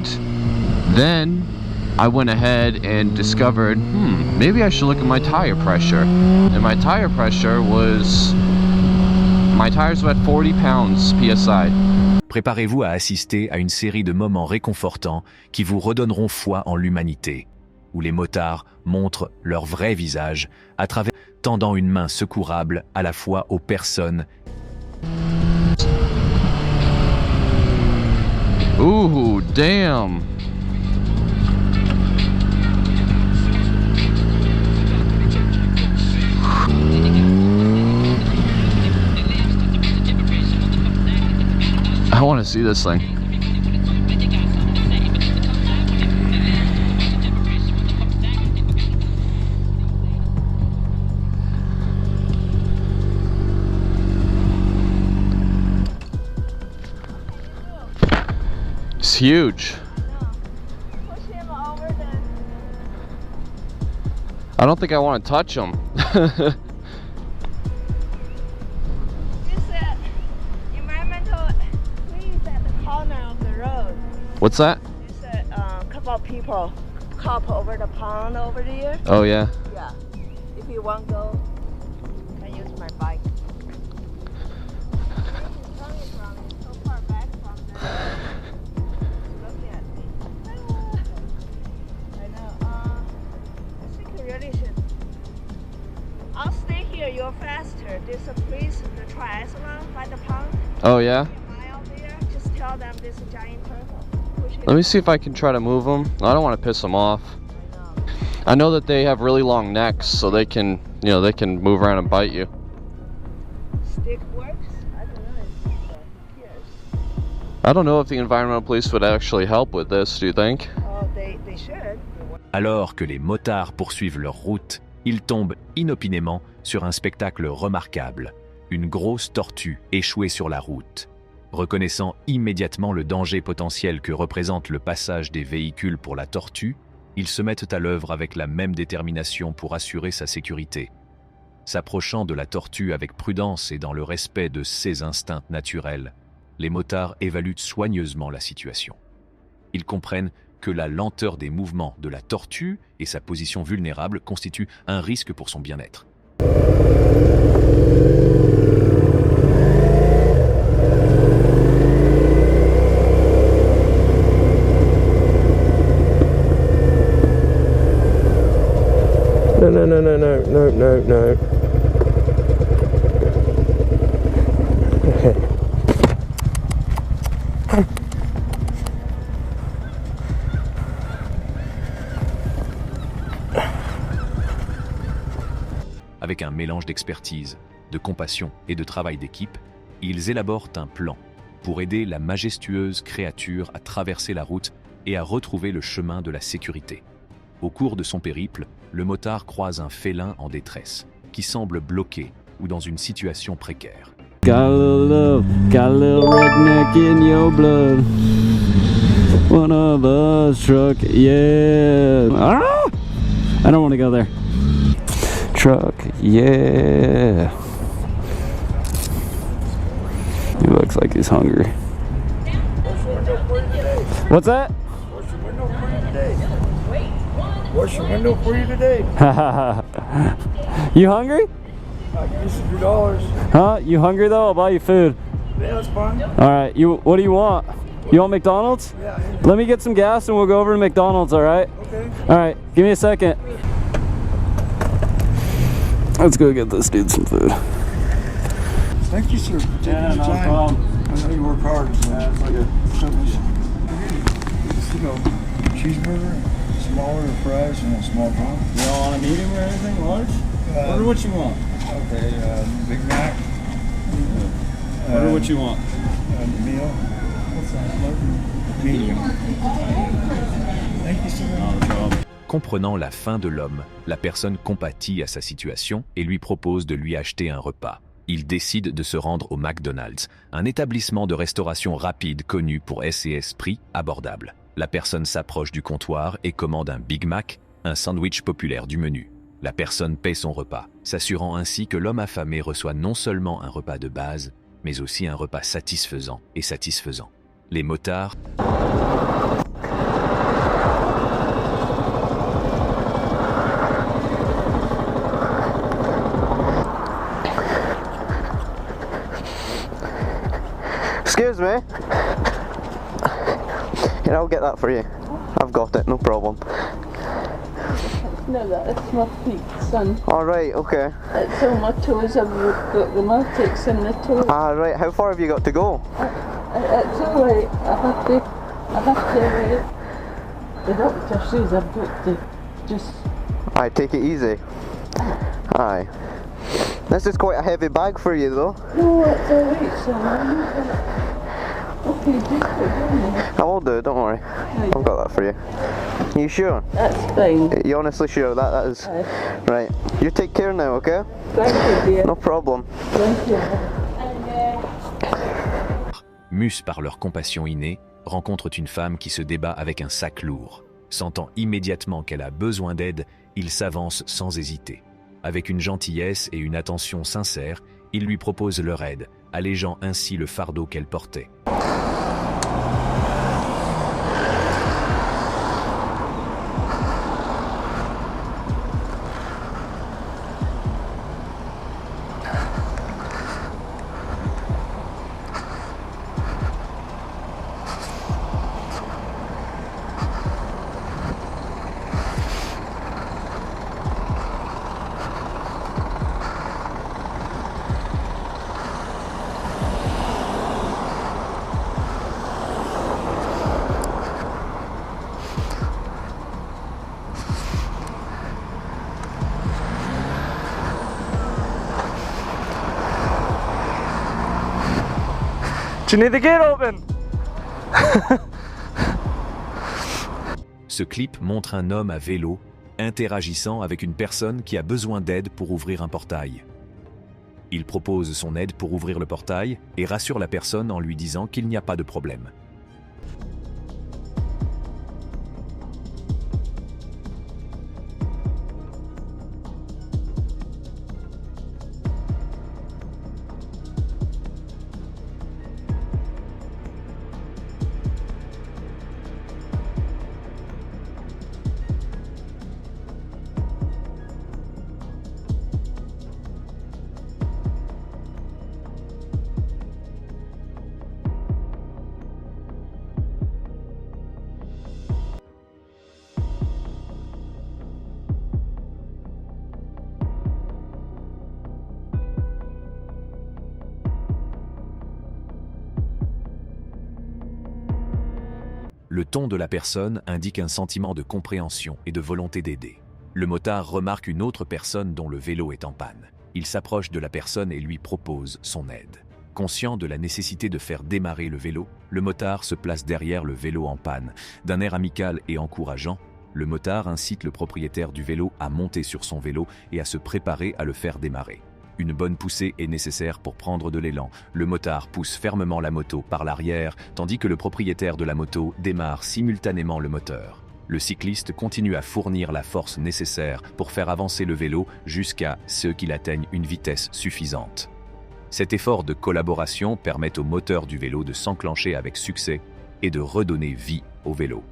And then I went ahead and discovered, maybe I should look at my tire pressure. And my tire pressure was, my tires were at 40 pounds PSI. Préparez-vous à assister à une série de moments réconfortants qui vous redonneront foi en l'humanité, où les motards montrent leur vrai visage à travers tendant une main secourable à la fois aux personnes. Ooh, damn. I want to see this thing. It's huge. Push him over the... I don't think I want to touch him. What's that? There's a couple of people cop over the pond over there. Oh yeah. Yeah. If you want to go, I use my bike. Coming from so far back from there. Look at me. I know. I think you really should. I'll stay here. You're faster. There's a place, the triathlon by the pond. Oh yeah. A mile there. Just tell them there's a giant turtle. Let me see if I can try to move them. I don't want to piss them off. I know that they have really long necks, so they can, they can move around and bite you. Stick works? I don't know. I don't know if the environmental police would actually help with this, do you think? Oh, they should. Alors que les motards poursuivent leur route, ils tombent inopinément sur un spectacle remarquable, une grosse tortue échouée sur la route. Reconnaissant immédiatement le danger potentiel que représente le passage des véhicules pour la tortue, ils se mettent à l'œuvre avec la même détermination pour assurer sa sécurité. S'approchant de la tortue avec prudence et dans le respect de ses instincts naturels, les motards évaluent soigneusement la situation. Ils comprennent que la lenteur des mouvements de la tortue et sa position vulnérable constituent un risque pour son bien-être. No. Avec un mélange d'expertise, de compassion et de travail d'équipe, ils élaborent un plan pour aider la majestueuse créature à traverser la route et à retrouver le chemin de la sécurité. Au cours de son périple, le motard croise un félin en détresse, qui semble bloqué ou dans une situation précaire. Got a little love, got a little redneck in your blood. One of us truck, yeah. Ah! I don't want to go there. Truck, yeah. He looks like he's hungry. What's that? What's your window for you today? You hungry? I can use $2. Huh? You hungry though? I'll buy you food. Yeah, that's fine. Alright, what do you want? You want McDonald's? Yeah. Let me get some gas and we'll go over to McDonald's, alright? Okay. Alright, give me a second. Let's go get this dude some food. Thank you, sir, for taking your time. problem. I know you work hard. So Yeah, it's like a Just, cheeseburger, smaller fries, and a small bun. You don't want a medium or anything large? Order what you want. Okay, Big Mac. Order what you want. Meal. What's that? Medium. Thank you, sir. No problem. Comprenant la faim de l'homme, la personne compatit à sa situation et lui propose de lui acheter un repas. Il décide de se rendre au McDonald's, un établissement de restauration rapide connu pour S&S prix abordable. La personne s'approche du comptoir et commande un Big Mac, un sandwich populaire du menu. La personne paie son repas, s'assurant ainsi que l'homme affamé reçoit non seulement un repas de base, mais aussi un repas satisfaisant et satisfaisant. Les motards Excuse me. Here, I'll get that for you. I've got it, no problem. No, that's my feet, son. Alright, okay. It's all my toes. I've got the matrix in the toes. Right, how far have you got to go? It's alright. I have to. The doctor says I've got to just. Aye, take it easy. Aye. This is quite a heavy bag for you though. No, it's alright, son. Okay, just put it down there. I will do, don't worry. I've got that for you. You sure? That's fine. You honestly sure? That is... Aye. Right. You take care now, okay? Thank you, dear. No problem. Thank you. Mus par leur compassion innée, rencontrent une femme qui se débat avec un sac lourd. Sentant immédiatement qu'elle a besoin d'aide, ils s'avancent sans hésiter. Avec une gentillesse et une attention sincère, ils lui proposent leur aide, allégeant ainsi le fardeau qu'elle portait. Do you need the gate open? Ce clip montre un homme à vélo interagissant avec une personne qui a besoin d'aide pour ouvrir un portail. Il propose son aide pour ouvrir le portail et rassure la personne en lui disant qu'il n'y a pas de problème. Le ton de la personne indique un sentiment de compréhension et de volonté d'aider. Le motard remarque une autre personne dont le vélo est en panne. Il s'approche de la personne et lui propose son aide. Conscient de la nécessité de faire démarrer le vélo, le motard se place derrière le vélo en panne. D'un air amical et encourageant, le motard incite le propriétaire du vélo à monter sur son vélo et à se préparer à le faire démarrer. Une bonne poussée est nécessaire pour prendre de l'élan. Le motard pousse fermement la moto par l'arrière, tandis que le propriétaire de la moto démarre simultanément le moteur. Le cycliste continue à fournir la force nécessaire pour faire avancer le vélo jusqu'à ce qu'il atteigne une vitesse suffisante. Cet effort de collaboration permet au moteur du vélo de s'enclencher avec succès et de redonner vie au vélo.